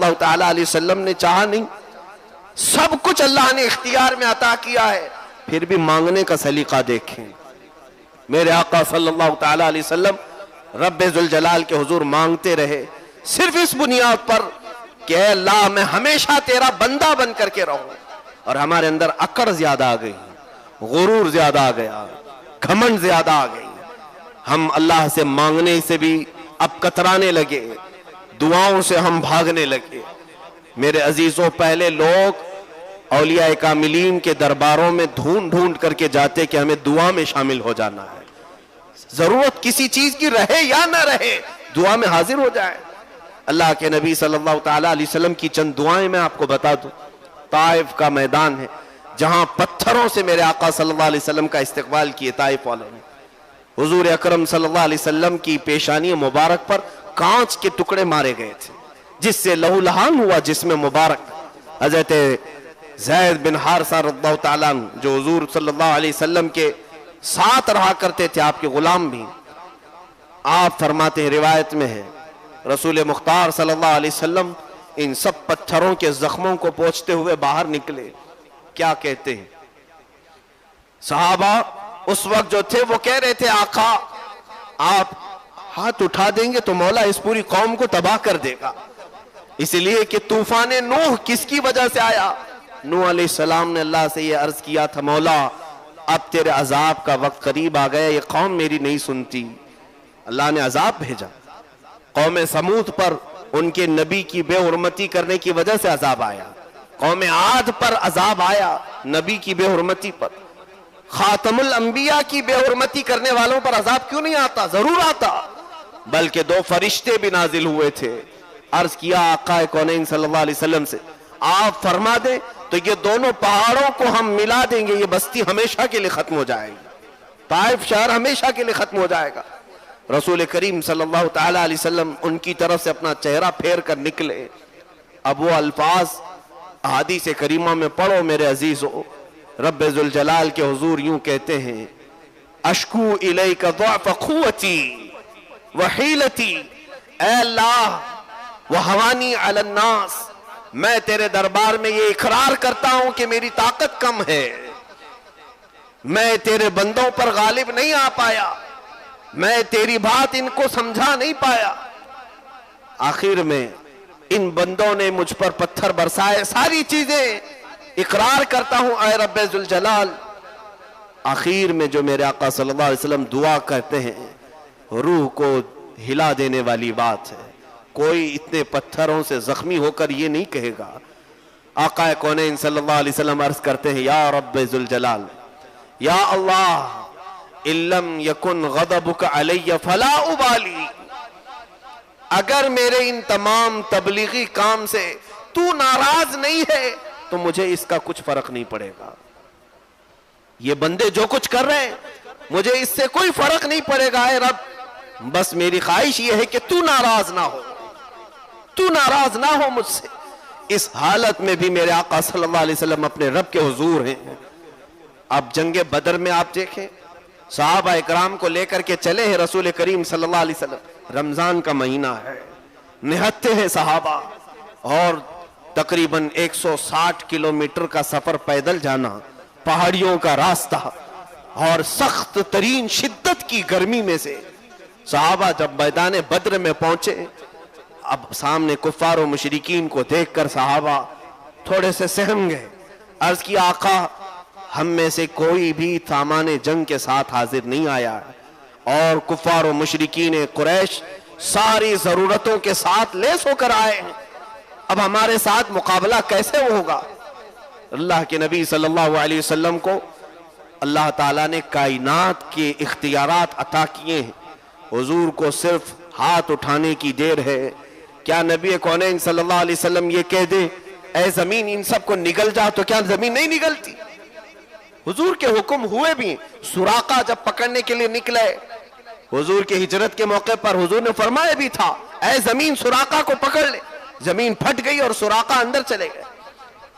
اللہ تعالیٰ علیہ وسلم نے چاہا نہیں، سب کچھ اللہ نے اختیار میں عطا کیا ہے، پھر بھی مانگنے کا سلیقہ دیکھیں۔ میرے آقا صلی اللہ تعالیٰ علیہ وسلم رب ذوالجلال کے حضور مانگتے رہے، صرف اس بنیاد پر کہ اے اللہ میں ہمیشہ تیرا بندہ بن کر کے رہوں۔ اور ہمارے اندر اکڑ زیادہ آ گئی، غرور زیادہ آ گیا، گھمنڈ زیادہ آ گئی، ہم اللہ سے مانگنے سے بھی اب کترانے لگے، دعاؤں سے ہم بھاگنے لگے۔ میرے عزیزوں، پہلے لوگ اولیاء کاملین کے درباروں میں ڈھونڈ ڈھونڈ کر کے جاتے کہ ہمیں دعا میں شامل ہو جانا ہے، ضرورت کسی چیز کی رہے یا نہ رہے دعا میں حاضر ہو جائے۔ اللہ کے نبی صلی اللہ تعالیٰ علیہ وسلم کی چند دعائیں میں آپ کو بتا دوں۔ طائف کا میدان ہے جہاں پتھروں سے میرے آقا صلی اللہ علیہ وسلم کا استقبال کیے طائف والوں نے۔ حضور اکرم صلی اللہ علیہ وسلم کی پیشانی مبارک پر کانچ کے ٹکڑے مارے گئے تھے جس سے لہو لہان ہوا جسم مبارک۔ حضرت زید بن حارثہ رضی اللہ تعالیٰ عنہ جو حضور صلی اللہ علیہ وسلم کے ساتھ رہا کرتے تھے، آپ کے غلام بھی، آپ فرماتے ہیں، روایت میں ہے، رسول مختار صلی اللہ علیہ وسلم ان سب پتھروں کے زخموں کو پوچھتے ہوئے باہر نکلے۔ کیا کہتے ہیں صحابہ اس وقت جو تھے؟ وہ کہہ رہے تھے آقا آپ ہاتھ اٹھا دیں گے تو مولا اس پوری قوم کو تباہ کر دے گا، اس لیے کہ طوفان نوح کس کی وجہ سے آیا؟ نوح علیہ السلام نے اللہ سے یہ عرض کیا تھا، مولا اب تیرے عذاب کا وقت قریب آ گیا، یہ قوم میری نہیں سنتی۔ اللہ نے عذاب بھیجا قوم سمود پر، ان کے نبی کی بے حرمتی کرنے کی وجہ سے عذاب آیا۔ قوم عاد پر عذاب آیا نبی کی بے حرمتی پر۔ خاتم الانبیاء کی بے حرمتی کرنے والوں پر عذاب کیوں نہیں آتا؟ ضرور آتا، بلکہ دو فرشتے بھی نازل ہوئے تھے۔ عرض کیا آقا کونین صلی اللہ علیہ وسلم سے، آپ فرما دیں تو یہ دونوں پہاڑوں کو ہم ملا دیں گے، یہ بستی ہمیشہ کے لیے ختم ہو جائے گی، طائف شہر ہمیشہ کے لیے ختم ہو جائے گا۔ رسول کریم صلی اللہ تعالیٰ علیہ وسلم ان کی طرف سے اپنا چہرہ پھیر کر نکلے۔ اب وہ الفاظ احادیث کریمہ میں پڑھو میرے عزیزو، رب ذوالجلال کے حضور یوں کہتے ہیں، اشکو الیک ضعف قوتی وحیلتی، اے اللہ وحوانی علی الناس، میں تیرے دربار میں یہ اقرار کرتا ہوں کہ میری طاقت کم ہے، میں تیرے بندوں پر غالب نہیں آ پایا، میں تیری بات ان کو سمجھا نہیں پایا۔ آخر میں ان بندوں نے مجھ پر پتھر برسائے، ساری چیزیں اقرار کرتا ہوں اے رب ذوالجلال۔ آخر میں جو میرے آقا صلی اللہ علیہ وسلم دعا کرتے ہیں، روح کو ہلا دینے والی بات ہے۔ کوئی اتنے پتھروں سے زخمی ہو کر یہ نہیں کہے گا۔ آقا کونین صلی اللہ علیہ وسلم عرض کرتے ہیں، یا رب ذوالجلال، یا اللہ ان لم یکن غضبک علی فلا ابالی، اگر میرے ان تمام تبلیغی کام سے تو ناراض نہیں ہے تو مجھے اس کا کچھ فرق نہیں پڑے گا۔ یہ بندے جو کچھ کر رہے ہیں مجھے اس سے کوئی فرق نہیں پڑے گا اے رب، بس میری خواہش یہ ہے کہ تو ناراض نہ ہو، تو ناراض نہ ہو مجھ سے۔ اس حالت میں بھی میرے آقا صلی اللہ علیہ وسلم اپنے رب کے حضور ہیں۔ اب جنگ بدر میں آپ دیکھیں، صحابہ اکرام کو لے کر کے چلے ہیں رسول کریم صلی اللہ علیہ وسلم، رمضان کا مہینہ ہے، نہتے ہیں صحابہ، اور تقریباً 160 کلومیٹر کا سفر پیدل جانا، پہاڑیوں کا راستہ، اور سخت ترین شدت کی گرمی میں سے صحابہ جب میدان بدر میں پہنچے، اب سامنے کفار و مشرکین کو دیکھ کر صحابہ تھوڑے سے سہم گئے۔ عرض کی آقا ہم میں سے کوئی بھی سامان جنگ کے ساتھ حاضر نہیں آیا ہے، اور کفار و مشرکین قریش ساری ضرورتوں کے ساتھ لیس ہو کر آئے ہیں، اب ہمارے ساتھ مقابلہ کیسے ہوگا؟ اللہ کے نبی صلی اللہ علیہ وسلم کو اللہ تعالیٰ نے کائنات کے اختیارات عطا کیے ہیں، حضور کو صرف ہاتھ اٹھانے کی دیر ہے۔ کیا نبی کونین صلی اللہ علیہ وسلم یہ کہہ دے اے زمین ان سب کو نگل جا تو کیا زمین نہیں نگلتی؟ حضور کے حکم ہوئے بھی۔ سراقہ جب پکڑنے کے لیے نکلے حضور کے ہجرت کے موقع پر، حضور نے فرمایا بھی تھا اے زمین سراقہ کو پکڑ لے، زمین پھٹ گئی اور سراقہ اندر چلے گئے۔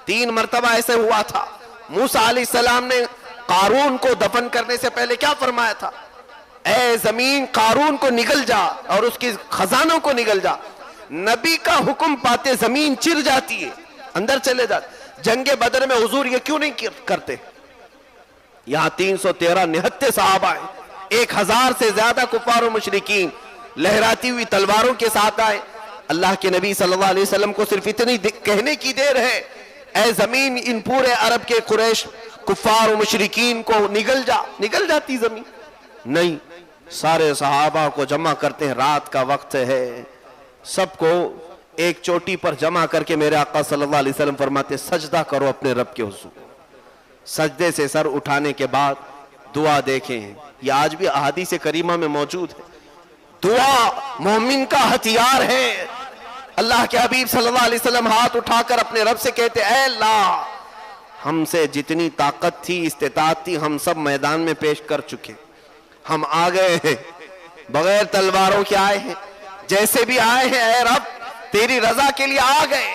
3 مرتبہ ایسے ہوا تھا۔ موسیٰ علیہ السلام نے قارون کو دفن کرنے سے پہلے کیا فرمایا تھا؟ اے زمین قارون کو نگل جا اور اس کی خزانوں کو نگل جا۔ نبی کا حکم پاتے زمین چر جاتی ہے، اندر چلے جاتے۔ جنگ بدر میں حضور یہ کیوں نہیں کرتے؟ یہاں 313 نہتے صحابہ ہیں، 1000 سے زیادہ کفار و مشرکین لہراتی ہوئی تلواروں کے ساتھ آئے۔ اللہ کے نبی صلی اللہ علیہ وسلم کو صرف اتنی کہنے کی دیر ہے، اے زمین ان پورے عرب کے قریش کفار و مشرکین کو نگل جاتی زمین۔ نہیں، سارے صحابہ کو جمع کرتے ہیں، رات کا وقت ہے، سب کو ایک چوٹی پر جمع کر کے میرے آقا صلی اللہ علیہ وسلم فرماتے سجدہ کرو اپنے رب کے حضور۔ سجدے سے سر اٹھانے کے بعد دعا دیکھیں، یہ آج بھی احادیث کریمہ میں موجود ہے۔ دعا مومن کا ہتھیار ہے۔ اللہ کے حبیب صلی اللہ علیہ وسلم ہاتھ اٹھا کر اپنے رب سے کہتے اے اللہ، ہم سے جتنی طاقت تھی، استطاعت تھی، ہم سب میدان میں پیش کر چکے، ہم آ گئے ہیں، بغیر تلواروں کے آئے ہیں، جیسے بھی آئے ہیں اے رب تیری رضا کے لیے آ گئے۔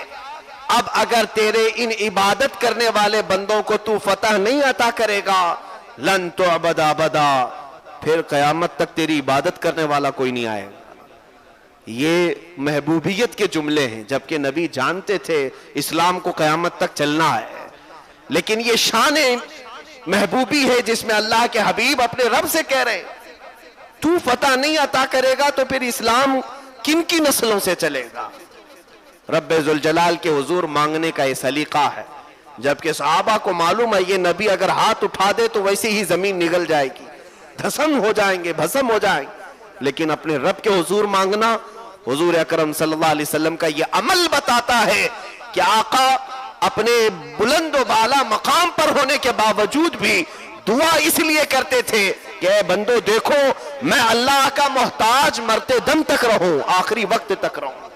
اب اگر تیرے ان عبادت کرنے والے بندوں کو تو فتح نہیں عطا کرے گا، لن تعبد ابدا، پھر قیامت تک تیری عبادت کرنے والا کوئی نہیں آئے گا۔ یہ محبوبیت کے جملے ہیں، جبکہ نبی جانتے تھے اسلام کو قیامت تک چلنا ہے، لیکن یہ شان محبوبی ہے جس میں اللہ کے حبیب اپنے رب سے کہہ رہے ہیں تو فتح نہیں عطا کرے گا تو پھر اسلام کن کی نسلوں سے چلے گا؟ رب ذوالجلال کے حضور مانگنے کا یہ سلیقہ ہے، جبکہ صحابہ کو معلوم ہے یہ نبی اگر ہاتھ اٹھا دے تو ویسے ہی زمین نگل جائے گی، دھسم ہو جائیں گے، بھسم ہو جائیں گے، لیکن اپنے رب کے حضور مانگنا حضور اکرم صلی اللہ علیہ وسلم کا یہ عمل بتاتا ہے کہ آقا اپنے بلند و بالا مقام پر ہونے کے باوجود بھی دعا اس لیے کرتے تھے کہ اے بندو دیکھو میں اللہ کا محتاج مرتے دم تک رہوں، آخری وقت تک رہوں،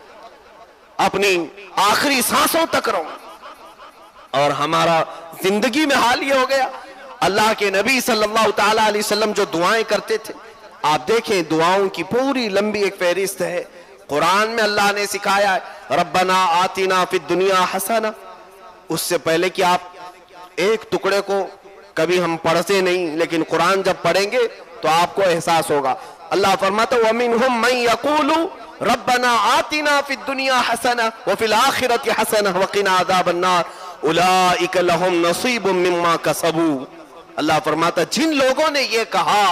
اپنی آخری سانسوں تک رہوں۔ اور ہمارا زندگی میں حال یہ ہو گیا، اللہ کے نبی صلی اللہ تعالی علیہ وسلم جو دعائیں کرتے تھے، آپ دیکھیں دعاؤں کی پوری لمبی ایک فہرست ہے، قرآن میں اللہ نے سکھایا ہے ربنا آتنا فی الدنیا حسنہ۔ اس سے پہلے کہ آپ ایک ٹکڑے کو کبھی ہم پڑھتے نہیں، لیکن قرآن جب پڑھیں گے تو آپ کو احساس ہوگا۔ اللہ فرماتا وَمِنْهُمْ مَنْ يَقُولُ رَبَّنَا آتِنَا فِي الدُّنْيَا حَسَنَةً وَفِي الْآخِرَةِ حَسَنَةً وَقِنَا عَذَابَ النَّارِ أُولَئِكَ لَهُمْ نَصِيبٌ مِّمَّا كَسَبُوا۔ اللہ فرماتا جن لوگوں نے یہ کہا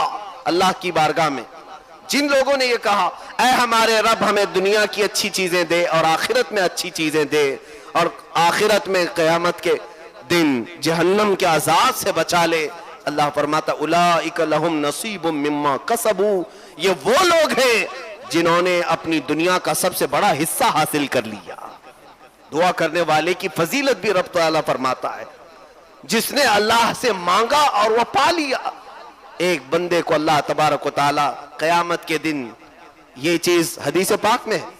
اللہ کی بارگاہ میں، جن لوگوں نے یہ کہا اے ہمارے رب ہمیں دنیا کی اچھی چیزیں دے اور آخرت میں اچھی چیزیں دے، اور آخرت میں قیامت کے دن جہنم کے عذاب سے بچا لے، اللہ فرماتا اولئک لہم نصیب مما کسبوا، یہ وہ لوگ ہیں جنہوں نے اپنی دنیا کا سب سے بڑا حصہ حاصل کر لیا۔ دعا کرنے والے کی فضیلت بھی رب تعالیٰ فرماتا ہے، جس نے اللہ سے مانگا اور وہ پا لیا۔ ایک بندے کو اللہ تبارک و تعالیٰ قیامت کے دن، یہ چیز حدیث پاک میں ہے،